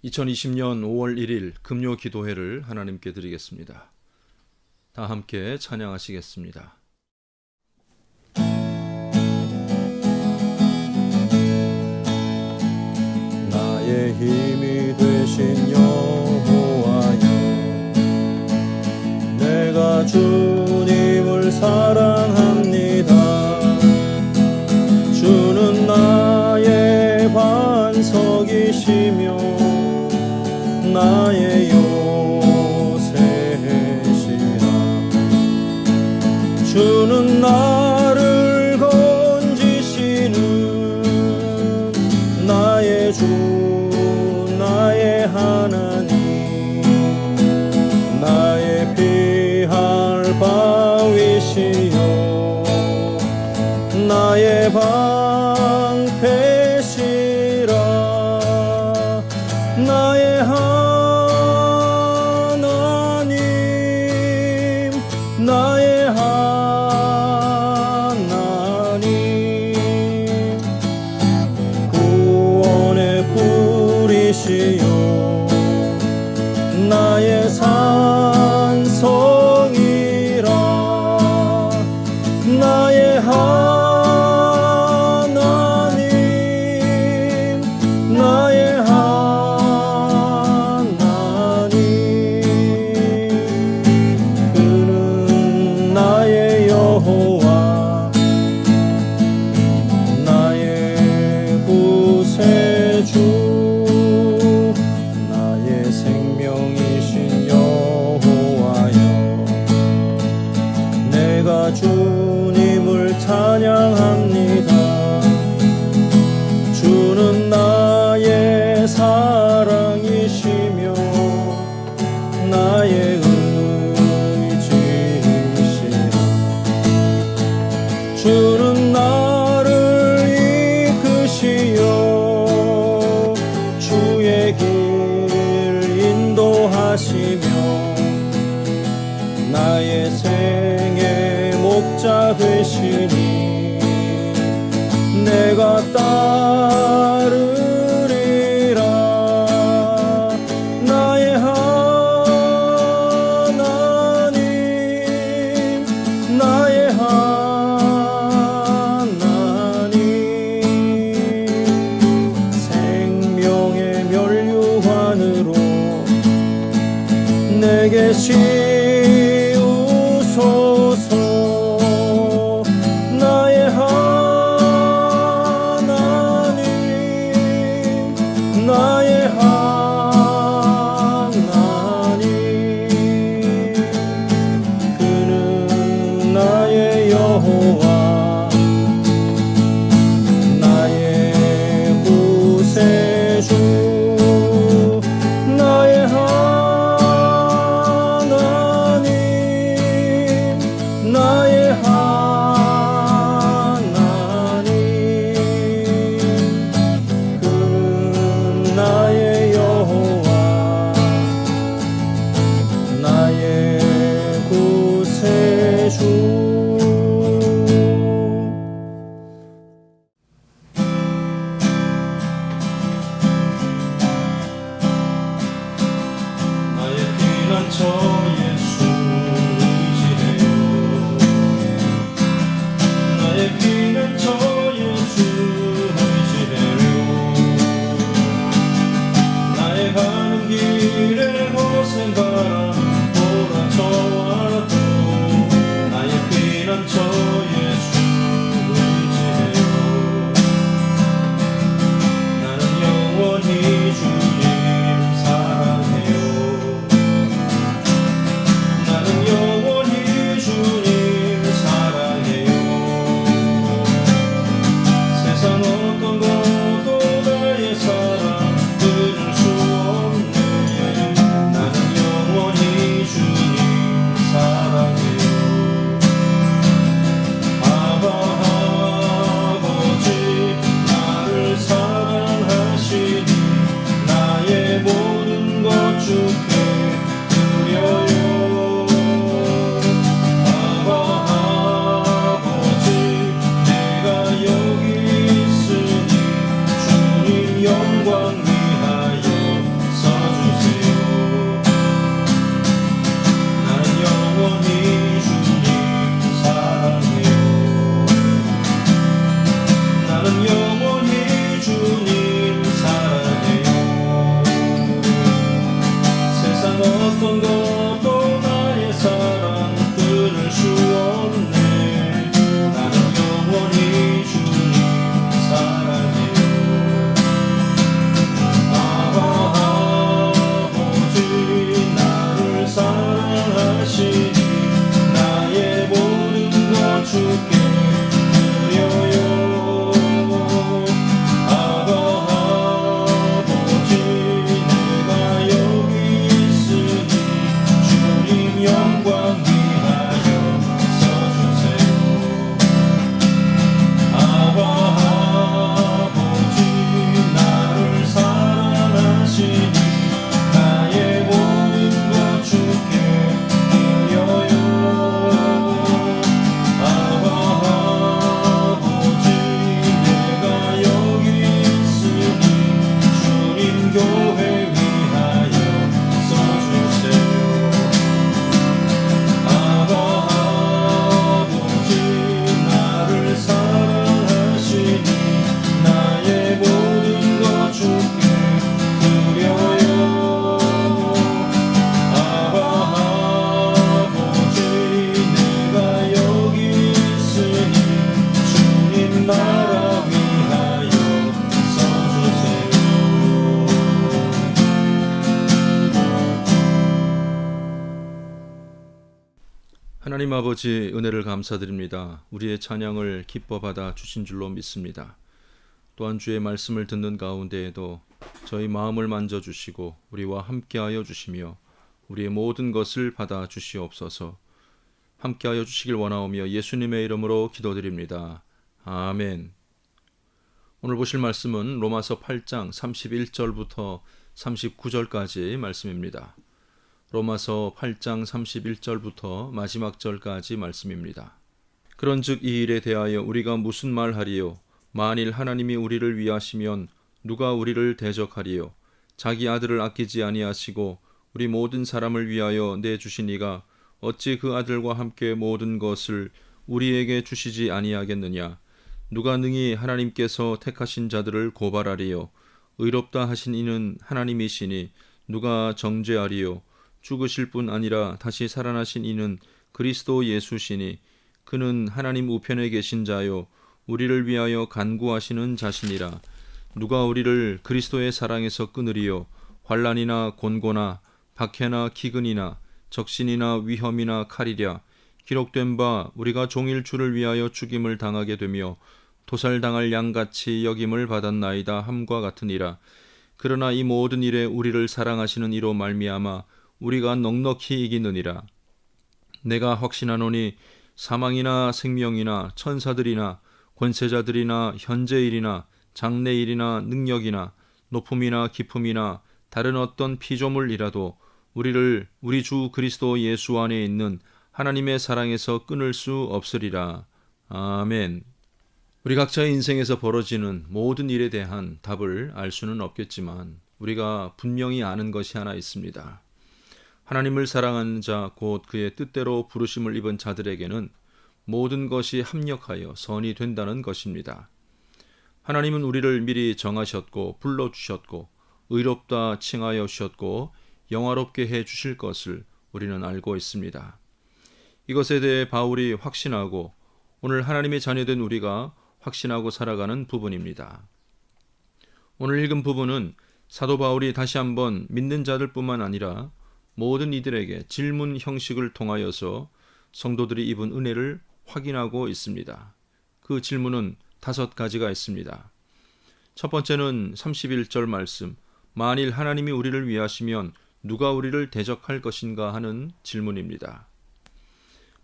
2020년 5월 1일 금요 기도회를 하나님께 드리겠습니다. 다 함께 찬양하시겠습니다. 나의 힘이 되신 여호와여, 내가 주님을 사랑합니다. 주는 나의 반석이시며 나의 요새시라. 주는 나를 건지시는 나의 주, 나의 하나님, 나의 피할 바위시여, 나의 방패시라. 나의 하나님, 나의 하나님, 구원의 뿌리시요 나의 산성이라. 나의 하나님, 나의 하나님, 그는 나의 여호와, 나의 구세주, 나의 생명이신 여호와여, 내가 주님을 찬양합니다. 주는 나의 사랑이시며 나의 의지시라. 주는 나를 이끄시어 주의 길 인도하시며 나의 생의 목자 되시니 내가 따르리라. 나의 하나님, 나의 하나님, 생명의 면류관으로 내게 씌우소서. 나의 하나님, 나의 하나님, 그는 나의 여호와, 나의 구세주, 나의 하나님, 나의 하나님, 그는 나의 여호와, 나의 구세주. 나의 피난처 예수 의지해요. 나의 피난처 예수 의지해요. 나의 가는 길에 거센 바람 몰아쳐와도 하나님 아버지 은혜를 감사드립니다. 우리의 찬양을 기뻐 받아 주신 줄로 믿습니다. 또한 주의 말씀을 듣는 가운데에도 저희 마음을 만져주시고 우리와 함께하여 주시며 우리의 모든 것을 받아 주시옵소서. 함께하여 주시길 원하오며 예수님의 이름으로 기도드립니다. 아멘. 오늘 보실 말씀은 로마서 8장 31절부터 39절까지 말씀입니다. 로마서 8장 31절부터 마지막 절까지 말씀입니다. 그런즉 이 일에 대하여 우리가 무슨 말하리요? 만일 하나님이 우리를 위하시면 누가 우리를 대적하리요? 자기 아들을 아끼지 아니하시고 우리 모든 사람을 위하여 내주신 이가 어찌 그 아들과 함께 모든 것을 우리에게 주시지 아니하겠느냐? 누가 능히 하나님께서 택하신 자들을 고발하리요? 의롭다 하신 이는 하나님이시니 누가 정죄하리요? 죽으실 뿐 아니라 다시 살아나신 이는 그리스도 예수시니 그는 하나님 우편에 계신 자요 우리를 위하여 간구하시는 자시니라. 누가 우리를 그리스도의 사랑에서 끊으리요? 환난이나 곤고나 박해나 기근이나 적신이나 위험이나 칼이랴. 기록된 바 우리가 종일 주를 위하여 죽임을 당하게 되며 도살당할 양같이 여김을 받았나이다 함과 같으니라. 그러나 이 모든 일에 우리를 사랑하시는 이로 말미암아 우리가 넉넉히 이기느니라. 내가 확신하노니 사망이나 생명이나 천사들이나 권세자들이나 현재일이나 장래일이나 능력이나 높음이나 깊음이나 다른 어떤 피조물이라도 우리를 우리 주 그리스도 예수 안에 있는 하나님의 사랑에서 끊을 수 없으리라. 아멘. 우리 각자의 인생에서 벌어지는 모든 일에 대한 답을 알 수는 없겠지만 우리가 분명히 아는 것이 하나 있습니다. 하나님을 사랑하는 자, 곧 그의 뜻대로 부르심을 입은 자들에게는 모든 것이 합력하여 선이 된다는 것입니다. 하나님은 우리를 미리 정하셨고 불러주셨고 의롭다 칭하여 주셨고 영화롭게 해 주실 것을 우리는 알고 있습니다. 이것에 대해 바울이 확신하고 오늘 하나님의 자녀된 우리가 확신하고 살아가는 부분입니다. 오늘 읽은 부분은 사도 바울이 다시 한번 믿는 자들뿐만 아니라 모든 이들에게 질문 형식을 통하여서 성도들이 입은 은혜를 확인하고 있습니다. 그 질문은 5가지가 있습니다. 첫 번째는 31절 말씀, 만일 하나님이 우리를 위하시면 누가 우리를 대적할 것인가 하는 질문입니다.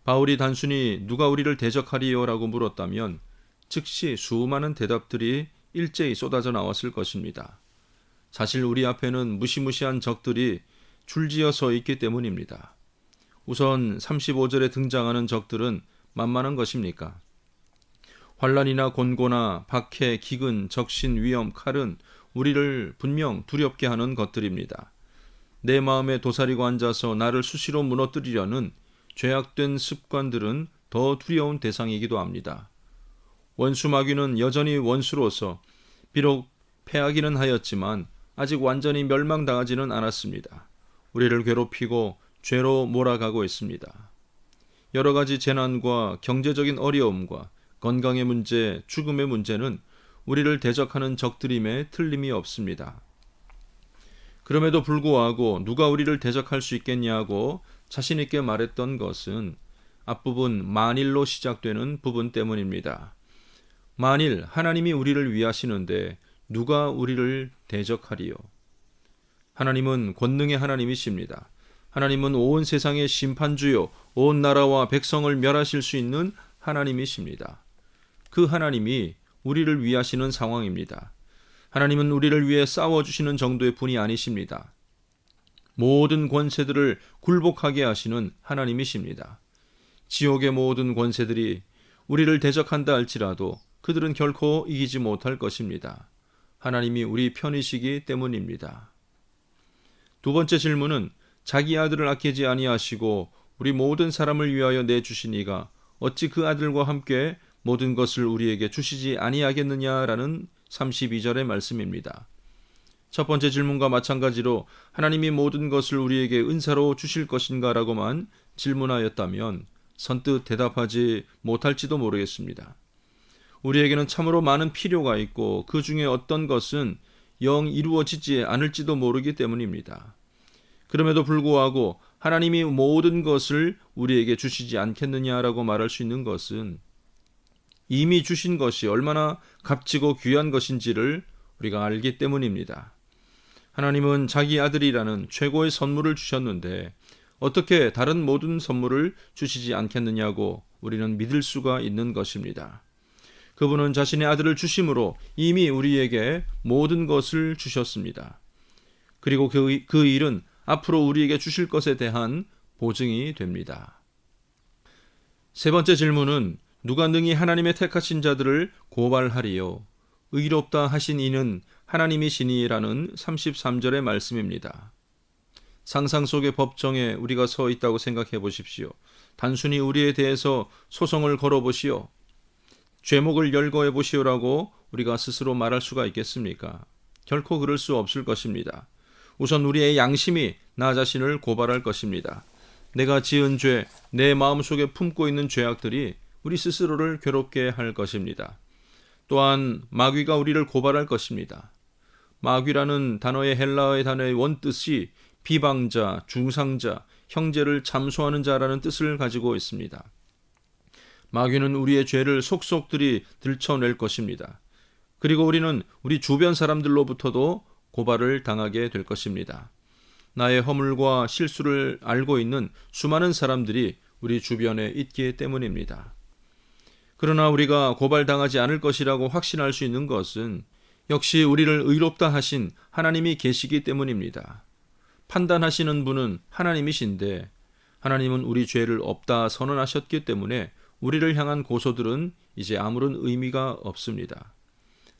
바울이 단순히 누가 우리를 대적하리요? 라고 물었다면 즉시 수많은 대답들이 일제히 쏟아져 나왔을 것입니다. 사실 우리 앞에는 무시무시한 적들이 줄지어 서 있기 때문입니다. 우선 35절에 등장하는 적들은 만만한 것입니까? 환난이나 곤고나 박해, 기근, 적신, 위험, 칼은 우리를 분명 두렵게 하는 것들입니다. 내 마음에 도사리고 앉아서 나를 수시로 무너뜨리려는 죄악된 습관들은 더 두려운 대상이기도 합니다. 원수 마귀는 여전히 원수로서 비록 패하기는 하였지만 아직 완전히 멸망당하지는 않았습니다. 우리를 괴롭히고 죄로 몰아가고 있습니다. 여러 가지 재난과 경제적인 어려움과 건강의 문제, 죽음의 문제는 우리를 대적하는 적들임에 틀림이 없습니다. 그럼에도 불구하고 누가 우리를 대적할 수 있겠냐고 자신 있게 말했던 것은 앞부분 만일로 시작되는 부분 때문입니다. 만일 하나님이 우리를 위하시는데 누가 우리를 대적하리요? 하나님은 권능의 하나님이십니다. 하나님은 온 세상의 심판주요, 온 나라와 백성을 멸하실 수 있는 하나님이십니다. 그 하나님이 우리를 위하시는 상황입니다. 하나님은 우리를 위해 싸워주시는 정도의 분이 아니십니다. 모든 권세들을 굴복하게 하시는 하나님이십니다. 지옥의 모든 권세들이 우리를 대적한다 할지라도 그들은 결코 이기지 못할 것입니다. 하나님이 우리 편이시기 때문입니다. 두 번째 질문은 자기 아들을 아끼지 아니하시고 우리 모든 사람을 위하여 내주신 이가 어찌 그 아들과 함께 모든 것을 우리에게 주시지 아니하겠느냐라는 32절의 말씀입니다. 첫 번째 질문과 마찬가지로 하나님이 모든 것을 우리에게 은사로 주실 것인가 라고만 질문하였다면 선뜻 대답하지 못할지도 모르겠습니다. 우리에게는 참으로 많은 필요가 있고 그 중에 어떤 것은 영 이루어지지 않을지도 모르기 때문입니다. 그럼에도 불구하고 하나님이 모든 것을 우리에게 주시지 않겠느냐라고 말할 수 있는 것은 이미 주신 것이 얼마나 값지고 귀한 것인지를 우리가 알기 때문입니다. 하나님은 자기 아들이라는 최고의 선물을 주셨는데 어떻게 다른 모든 선물을 주시지 않겠느냐고 우리는 믿을 수가 있는 것입니다. 그분은 자신의 아들을 주심으로 이미 우리에게 모든 것을 주셨습니다. 그리고 그 일은 앞으로 우리에게 주실 것에 대한 보증이 됩니다. 세 번째 질문은 누가 능히 하나님의 택하신 자들을 고발하리요? 의롭다 하신 이는 하나님이시니라는 33절의 말씀입니다. 상상 속의 법정에 우리가 서 있다고 생각해 보십시오. 단순히 우리에 대해서 소송을 걸어보시오. 죄목을 열거해 보시오라고 우리가 스스로 말할 수가 있겠습니까? 결코 그럴 수 없을 것입니다. 우선 우리의 양심이 나 자신을 고발할 것입니다. 내가 지은 죄, 내 마음속에 품고 있는 죄악들이 우리 스스로를 괴롭게 할 것입니다. 또한 마귀가 우리를 고발할 것입니다. 마귀라는 단어의 헬라어의 단어의 원뜻이 비방자, 중상자, 형제를 참소하는 자라는 뜻을 가지고 있습니다. 마귀는 우리의 죄를 속속들이 들춰낼 것입니다. 그리고 우리는 우리 주변 사람들로부터도 고발을 당하게 될 것입니다. 나의 허물과 실수를 알고 있는 수많은 사람들이 우리 주변에 있기 때문입니다. 그러나 우리가 고발당하지 않을 것이라고 확신할 수 있는 것은 역시 우리를 의롭다 하신 하나님이 계시기 때문입니다. 판단하시는 분은 하나님이신데 하나님은 우리 죄를 없다 선언하셨기 때문에 우리를 향한 고소들은 이제 아무런 의미가 없습니다.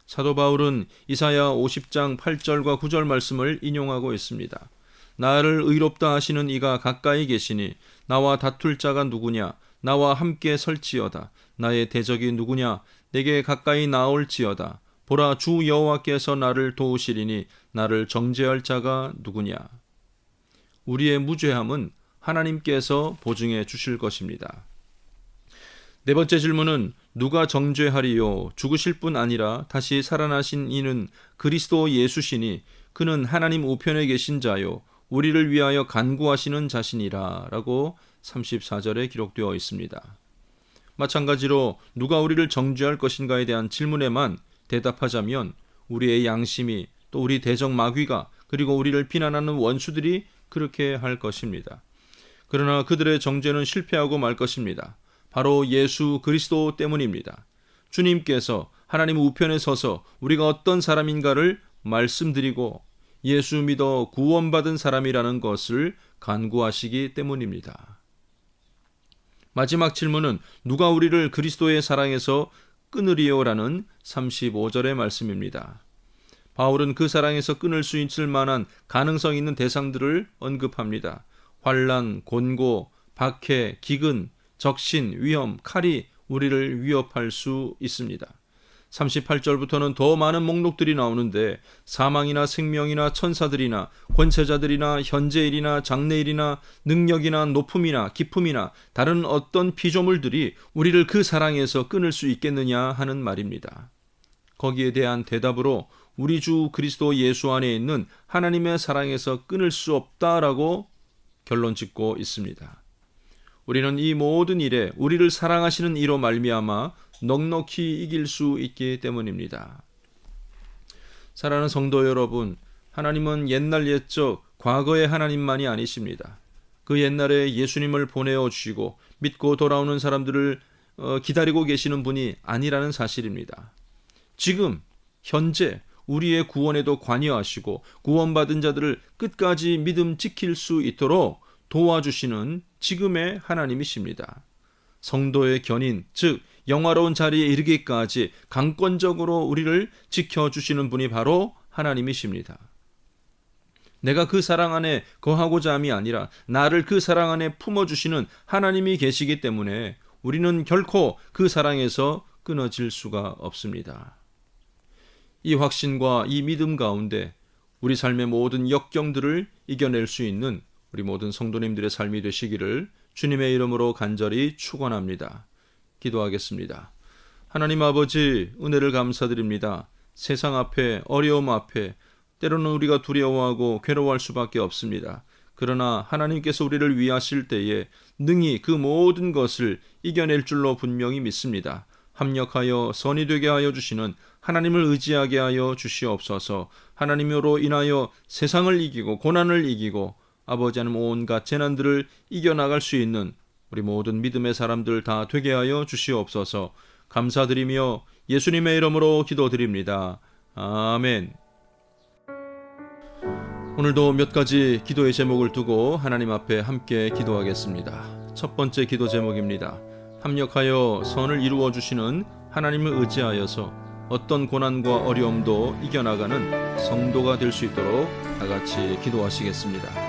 사도 바울은 이사야 50장 8절과 9절 말씀을 인용하고 있습니다. 나를 의롭다 하시는 이가 가까이 계시니 나와 다툴 자가 누구냐? 나와 함께 설지어다. 나의 대적이 누구냐? 내게 가까이 나올지어다. 보라, 주 여호와께서 나를 도우시리니 나를 정죄할 자가 누구냐? 우리의 무죄함은 하나님께서 보증해 주실 것입니다. 네 번째 질문은 누가 정죄하리요? 죽으실 뿐 아니라 다시 살아나신 이는 그리스도 예수시니 그는 하나님 우편에 계신 자요 우리를 위하여 간구하시는 자신이라 라고 34절에 기록되어 있습니다. 마찬가지로 누가 우리를 정죄할 것인가에 대한 질문에만 대답하자면 우리의 양심이 또 우리 대적 마귀가 그리고 우리를 비난하는 원수들이 그렇게 할 것입니다. 그러나 그들의 정죄는 실패하고 말 것입니다. 바로 예수 그리스도 때문입니다. 주님께서 하나님 우편에 서서 우리가 어떤 사람인가를 말씀드리고 예수 믿어 구원받은 사람이라는 것을 간구하시기 때문입니다. 마지막 질문은 누가 우리를 그리스도의 사랑에서 끊으리요라는 35절의 말씀입니다. 바울은 그 사랑에서 끊을 수 있을 만한 가능성 있는 대상들을 언급합니다. 환난, 곤고, 박해, 기근, 적신, 위험, 칼이 우리를 위협할 수 있습니다. 38절부터는 더 많은 목록들이 나오는데 사망이나 생명이나 천사들이나 권세자들이나 현재일이나 장래일이나 능력이나 높음이나 기품이나 다른 어떤 피조물들이 우리를 그 사랑에서 끊을 수 있겠느냐 하는 말입니다. 거기에 대한 대답으로 우리 주 그리스도 예수 안에 있는 하나님의 사랑에서 끊을 수 없다라고 결론 짓고 있습니다. 우리는 이 모든 일에 우리를 사랑하시는 이로 말미암아 넉넉히 이길 수 있기 때문입니다. 사랑하는 성도 여러분, 하나님은 옛날 옛적 과거의 하나님만이 아니십니다. 그 옛날에 예수님을 보내어 주시고 믿고 돌아오는 사람들을 기다리고 계시는 분이 아니라는 사실입니다. 지금 현재 우리의 구원에도 관여하시고 구원받은 자들을 끝까지 믿음 지킬 수 있도록 도와주시는 지금의 하나님이십니다. 성도의 견인, 즉 영화로운 자리에 이르기까지 강권적으로 우리를 지켜주시는 분이 바로 하나님이십니다. 내가 그 사랑 안에 거하고자 함이 아니라 나를 그 사랑 안에 품어주시는 하나님이 계시기 때문에 우리는 결코 그 사랑에서 끊어질 수가 없습니다. 이 확신과 이 믿음 가운데 우리 삶의 모든 역경들을 이겨낼 수 있는 우리 모든 성도님들의 삶이 되시기를 주님의 이름으로 간절히 축원합니다. 기도하겠습니다. 하나님 아버지, 은혜를 감사드립니다. 세상 앞에, 어려움 앞에 때로는 우리가 두려워하고 괴로워할 수밖에 없습니다. 그러나 하나님께서 우리를 위하실 때에 능히 그 모든 것을 이겨낼 줄로 분명히 믿습니다. 합력하여 선이 되게 하여 주시는 하나님을 의지하게 하여 주시옵소서. 하나님으로 인하여 세상을 이기고 고난을 이기고 아버지 하나님 온갖 재난들을 이겨나갈 수 있는 우리 모든 믿음의 사람들 다 되게 하여 주시옵소서. 감사드리며 예수님의 이름으로 기도드립니다. 아멘. 오늘도 몇 가지 기도의 제목을 두고 하나님 앞에 함께 기도하겠습니다. 첫 번째 기도 제목입니다. 합력하여 선을 이루어 주시는 하나님을 의지하여서 어떤 고난과 어려움도 이겨나가는 성도가 될 수 있도록 다 같이 기도하시겠습니다.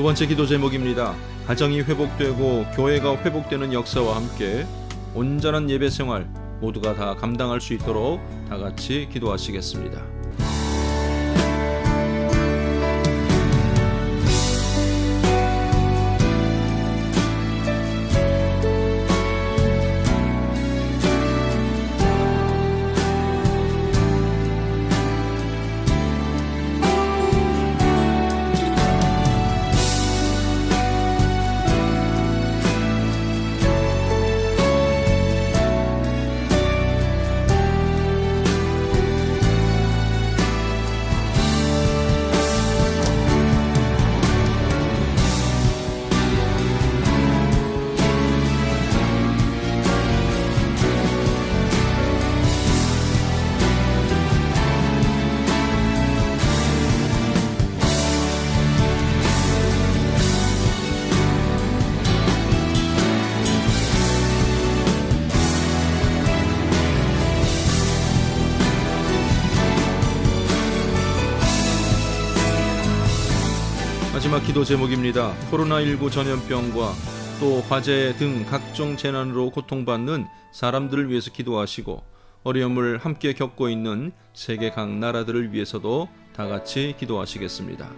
두 번째 기도 제목입니다. 가정이 회복되고 교회가 회복되는 역사와 함께 온전한 예배 생활 모두가 다 감당할 수 있도록 다 같이 기도하시겠습니다. 마지막 기도 제목입니다. 코로나19 전염병과 또 화재 등 각종 재난으로 고통받는 사람들을 위해서 기도하시고 어려움을 함께 겪고 있는 세계 각 나라들을 위해서도 다 같이 기도하시겠습니다.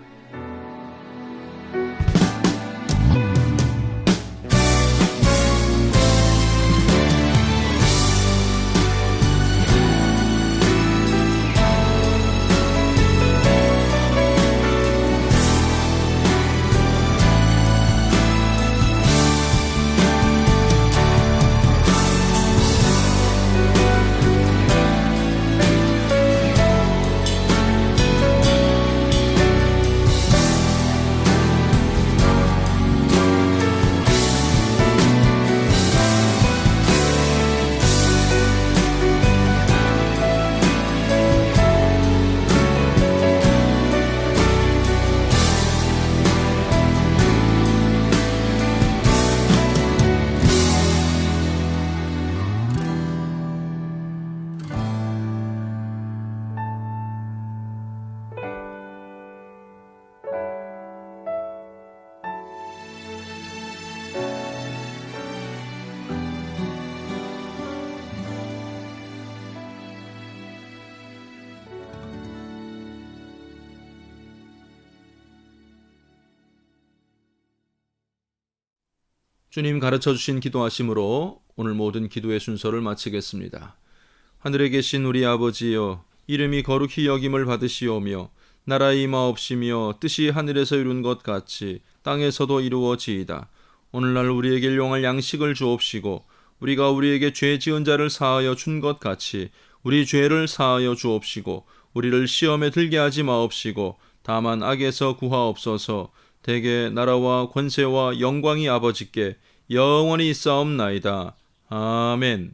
주님 가르쳐주신 기도하심으로 오늘 모든 기도의 순서를 마치겠습니다. 하늘에 계신 우리 아버지여, 이름이 거룩히 여김을 받으시오며 나라의 임하옵시며 뜻이 하늘에서 이룬 것 같이 땅에서도 이루어지이다. 오늘날 우리에게 일용할 양식을 주옵시고 우리가 우리에게 죄 지은 자를 사하여 준 것 같이 우리 죄를 사하여 주옵시고 우리를 시험에 들게 하지 마옵시고 다만 악에서 구하옵소서. 대개 나라와 권세와 영광이 아버지께 영원히 있사옵나이다. 아멘.